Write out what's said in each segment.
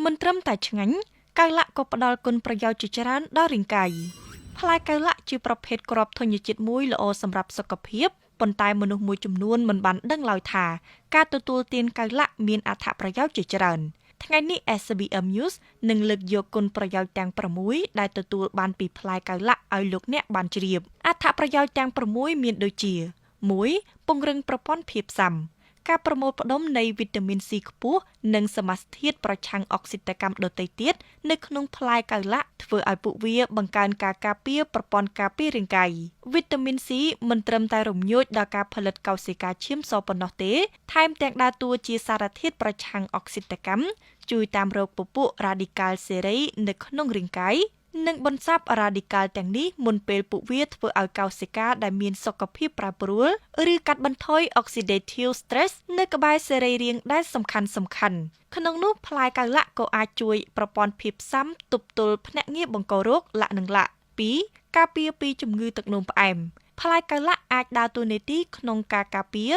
មិនត្រឹមតែឆ្ងាញ់កៅឡាក់ក៏ផ្ដល់គុណប្រយោជន៍ជាច្រើនដល់រាងកាយផ្លែកៅឡាក់ជាប្រភេទគ្រាប់ធញ្ញជាតិមួយល្អសម្រាប់សុខភាពប៉ុន្តែមនុស្សមួយចំនួនមិនបានដឹងឡើយថាការទទួលទានកៅឡាក់មានអត្ថប្រយោជន៍ជាច្រើនថ្ងៃនេះ SBM News នឹងលើកយកគុណប្រយោជន៍ទាំង6ដែលទទួលបានពីផ្លែកៅឡាក់ឲ្យលោកអ្នកបានជ្រាបអត្ថប្រយោជន៍ទាំង6មានដូចជា 1. ពង្រឹងប្រព័ន្ធភាពស៊ាំការប្រមូលផ្ដុំនៃវីតាមីន C ខ្ពស់និងសមាសធាតុប្រឆាំងអុកស៊ីតកម្មដទៃទៀតនៅក្នុងផ្លែកៅឡាក់ធ្វើឲ្យពួកវាបង្កើនការការពារប្រព័ន្ធការពាររាងកាយវីតាមីន C មិនត្រឹមតែរំញោចដល់ការផលិតកោសិកាឈាមសប៉ុណ្ណោះទេថែមទាំងដើរតួជាសារធាតុប្រឆាំងអុកស៊ីតកម្មជួយតាមរកពពួករ៉ាឌីកាល់សេរីនៅក្នុងរាងកាយនិងបន្សាបរ៉ាឌីកាល់ទាំងនេះមុនពេលពួកវាធ្វើឲ្យកោសិកាដែលមានសុខភាពប្រែប្រួលឬកាត់បន្ថយ oxidative stress នៅក្បែរសរីរាង្គដែលសំខាន់ក្នុងនោះផ្លែកៅឡាក់ក៏អាចជួយប្រព័ន្ធភាពស៊ាំទប់ទល់ភ្នាក់ងារបង្ករោគលាក់និងលាក់ 2. ការពារពីជំងឺទឹកនោមផ្អែមផ្លែកៅឡាក់អាចដើរតួនាទីក្នុងការការពារ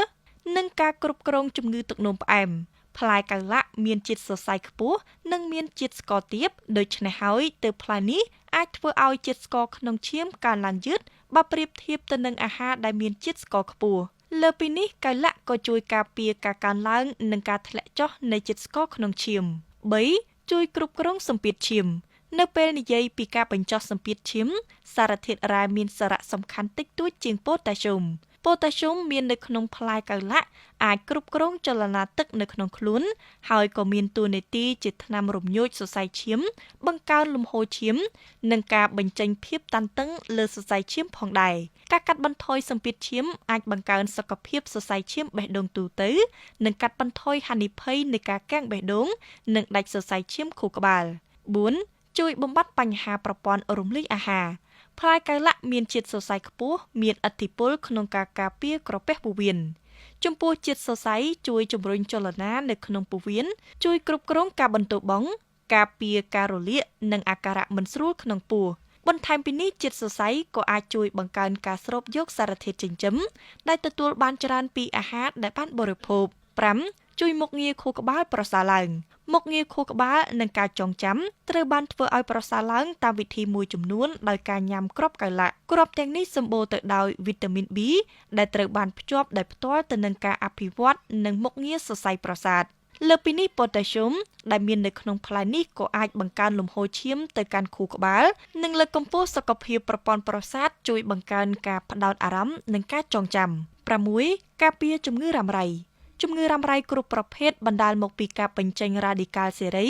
និងការគ្រប់គ្រងជំងឺទឹកនោមផ្អែមផ្លែកៅឡាក់មានជាតិសរសៃខ្ពស់និងមានជាតិស្ករទាបដូច្នេះហើយទើបផ្លែនេះអាចធ្វើឲ្យជាតិស្ករក្នុងឈាមកើនឡើងយឺតបើប្រៀបធៀបទៅនឹងអាហារដែលមានជាតិស្ករខ្ពស់លើពីនេះកៅឡាក់ក៏ជួយការពារការកើនឡើងនិងការធ្លាក់ចុះនៃជាតិស្ករក្នុងឈាម 3. ជួយគ្រប់គ្រងសម្ពាធឈាមនៅពេលនិយាយពីការបញ្ចុះសម្ពាធឈាមសារធាតុរ៉ែមានសារៈសំខាន់តិចតួចជាងប៉ូតាស្យូមមាននៅក្នុងផ្លែកៅឡាក់អាចគ្រប់គ្រងចលនាទឹកនៅក្នុងខ្លួនហើយក៏មានតួនាទីជាថ្នាំរំញោចសរសៃឈាមបង្កើនលំហូរឈាមនិងការបញ្ចេញភាពតានតឹងលើសរសៃឈាមផងដែរការកាត់បន្ថយសម្ពាធឈាមអាចបង្កើនសុខភាពសរសៃឈាមបេះដូងទូទៅនិងកាត់បន្ថយហានិភ័យនៃការកាំងបេះដូងនិងដាច់សរសៃឈាមខួរក្បាល 4. ជួយបំបត្តិបញ្ហាប្រព័ន្ធរំលាយអាហារផ្លែកៅឡាក់មានជាតិសរសៃខ្ពស់មានឥទ្ធិពលក្នុងការការពារក្រពះពោះវៀនចំពោះជាតិសរសៃជួយជំរុញចលនានៅក្នុងពោះវៀនជួយគ្រប់គ្រងការបន្ទោបង់ការពារការរលាកនិងអាការៈមិនស្រួលក្នុងពោះបន្ថែមពីនេះជាតិសរសៃក៏អាចជួយបង្កើនការស្រូបយកសារធាតុចិញ្ចឹមដែលទទួលបានច្រើនពីអាហារដែលបានបរិភោគ 5. ជួយមុខងារខួរក្បាលប្រសើរឡើងមុខងារខួរក្បាលនិងការចងចាំត្រូវបានធ្វើឲ្យប្រសើរឡើងតាមវិធីមួយចំនួនដោយការញ៉ាំគ្រាប់កៅឡាក់គ្រាប់ទាំងនេះសម្បូរទៅដោយវីតាមីន B ដែលត្រូវបានភ្ជាប់ដោយផ្ទាល់ទៅនឹងការអភិវឌ្ឍនិងមុខងារសរសៃប្រសាទលើពីនេះប៉ូតាស្យូមដែលមាននៅក្នុងផ្លែនេះក៏អាចបង្កើនលំហូរឈាមទៅកាន់ខួរក្បាលនិងលើកកម្ពស់សុខភាពប្រព័ន្ធប្រសាទជួយបង្កើនការផ្ដោតអារម្មណ៍និងការចងចាំ 6. ការពារជំងឺរ៉ាំរ៉ៃជំងឺរ៉ាំរ៉ៃគ្រប់ប្រភេទបណ្ដាលមកពីការបញ្ចេញរ៉ាឌីកាល់សេរី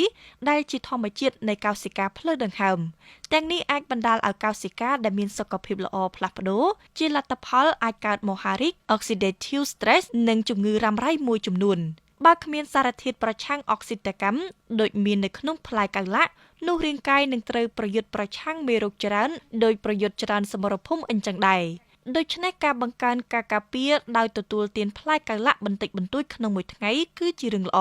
ដែលជាធម្មជាតិនៃកោសិកាភ្លើងដង្ហើមទាំងនេះអាចបណ្ដាលឲ្យកោសិកាដែលមានសុខភាពល្អផ្លាស់ប្ដូរជាលទ្ធផលអាចកើតមហារីក oxidative stress និងជំងឺរ៉ាំរ៉ៃមួយចំនួនបើគ្មានសារធាតុប្រឆាំងអុកស៊ីតកម្មដូចមាននៅក្នុងផ្លែកៅឡាក់នោះរាងកាយនឹងត្រូវប្រយុទ្ធប្រឆាំងមេរោគច្រើនដោយប្រយុទ្ធច្រើនសមរភូមិអញ្ចឹងដែរដូច្នេះការបង្កើនការការពារដោយទទួលទានផ្លែកៅឡាក់បន្តិចបន្តួចក្នុងមួយថ្ងៃគឺជារឿងល្អ